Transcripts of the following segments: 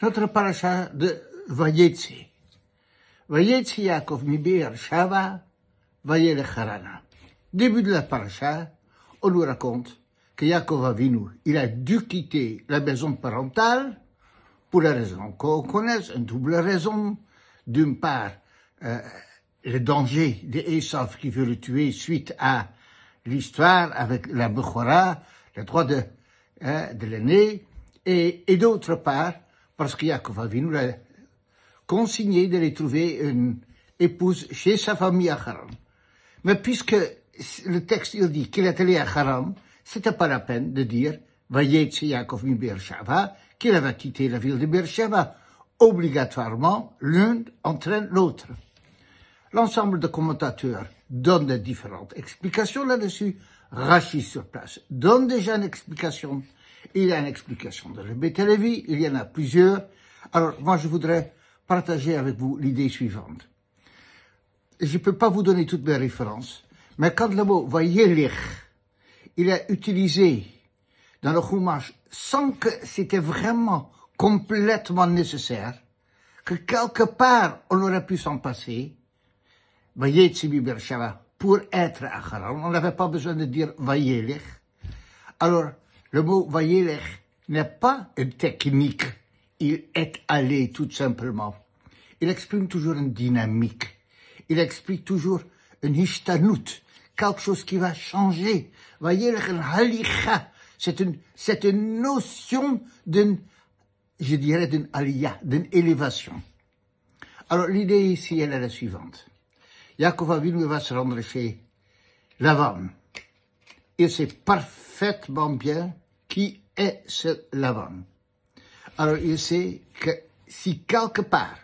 notre paracha de Vayetzi. Vayetzi Yaakov mi Be'er Sheva, Vayelech Harana. Début de la paracha, on nous raconte que Yaakov Avinu, il a dû quitter la maison parentale pour la raison qu'on connaisse, une double raison. D'une part, le danger d'Esav qui veut le tuer suite à l'histoire avec la Bechora, le droit de l'aîné, et d'autre part, parce que Yaakov Avinu l'a consigné d'aller trouver une épouse chez sa famille à Haran. Mais puisque le texte il dit qu'il est allé à Haran, c'était pas la peine de dire Vayetzi Yaakov mi Be'er Sheva, qu'il avait quitté la ville de Be'er Sheva. Obligatoirement, l'un entraîne l'autre. L'ensemble de commentateurs donne de différentes explications là-dessus. Rachi sur place donne déjà une explication. Il y a une explication de Rebbe Levi, il y en a plusieurs. Alors, moi, je voudrais partager avec vous l'idée suivante. Je ne peux pas vous donner toutes mes références, mais quand le mot Vayelech, il est utilisé dans le Chumash sans que c'était vraiment complètement nécessaire, que quelque part on aurait pu s'en passer, Vayetzi mi Be'er Sheva, pour être à Haran, on n'avait pas besoin de dire Vayelech. Alors, le mot Vayelech n'est pas une technique, il est allé tout simplement. Il exprime toujours une dynamique, il explique toujours une hishtanut, quelque chose qui va changer. Vayelech un halicha, c'est une notion d'une, je dirais, d'une aliyah, d'une élévation. Alors, l'idée ici, elle est la suivante. Yaakov Avinu va se rendre chez Lavan. Il sait parfaitement bien qui est ce Lavan. Alors, il sait que si quelque part,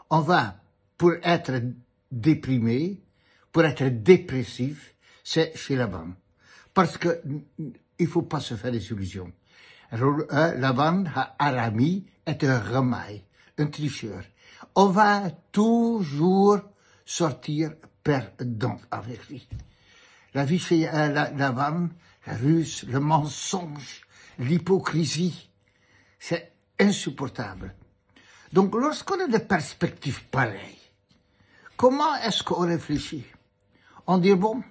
on va pour être déprimé, pour être dépressif, c'est chez Lavan. Parce que il faut pas se faire des illusions. Lavan Arami est un remaille, un tricheur. On va toujours sortir perdant avec lui. La vie chez Lavan, la ruse, le mensonge, l'hypocrisie, c'est insupportable. Donc, lorsqu'on a des perspectives pareilles, comment est-ce qu'on réfléchit? On dit, bon,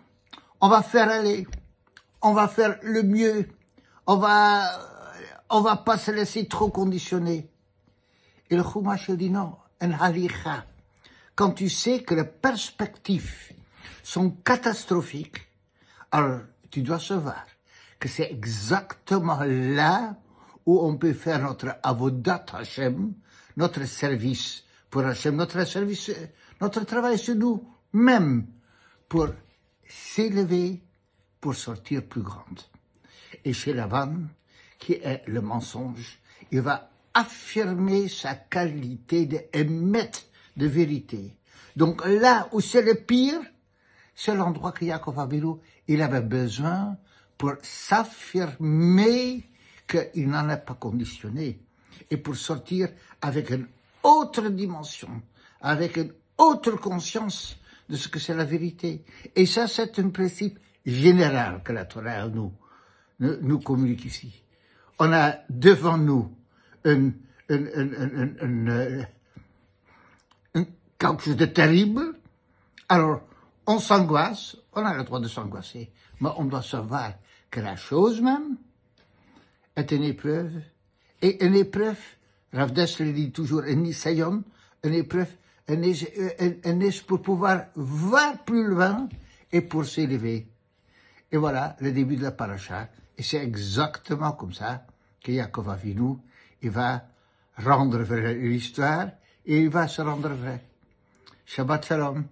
on va faire aller, on va faire le mieux, on va pas se laisser trop conditionner. Et le Chumash dit non, un halicha. Quand tu sais que les perspectives sont catastrophiques, alors tu dois savoir que c'est exactement là où on peut faire notre avodat Hashem, notre service pour Hashem, notre travail sur nous-mêmes, pour s'élever, pour sortir plus grande. Et chez Lavan, qui est le mensonge, il va affirmer sa qualité d'émettre de vérité. Donc là où c'est le pire, c'est l'endroit que Yaakov Avinu, il avait besoin pour s'affirmer qu'il n'en est pas conditionné et pour sortir avec une autre dimension, avec une autre conscience de ce que c'est la vérité. Et ça, c'est un principe général que la Torah nous communique ici. On a devant nous quelque chose de terrible. Alors, on s'angoisse, on a le droit de s'angoisser, mais on doit savoir que la chose même est une épreuve. Et une épreuve, Rav Dessler dit toujours, un nisayon, une épreuve, un pour pouvoir voir plus loin et pour s'élever. Et voilà le début de la paracha. Et c'est exactement comme ça que Yaakov Avinu, il va rendre vrai l'histoire et il va se rendre vrai. Shabbat Shalom.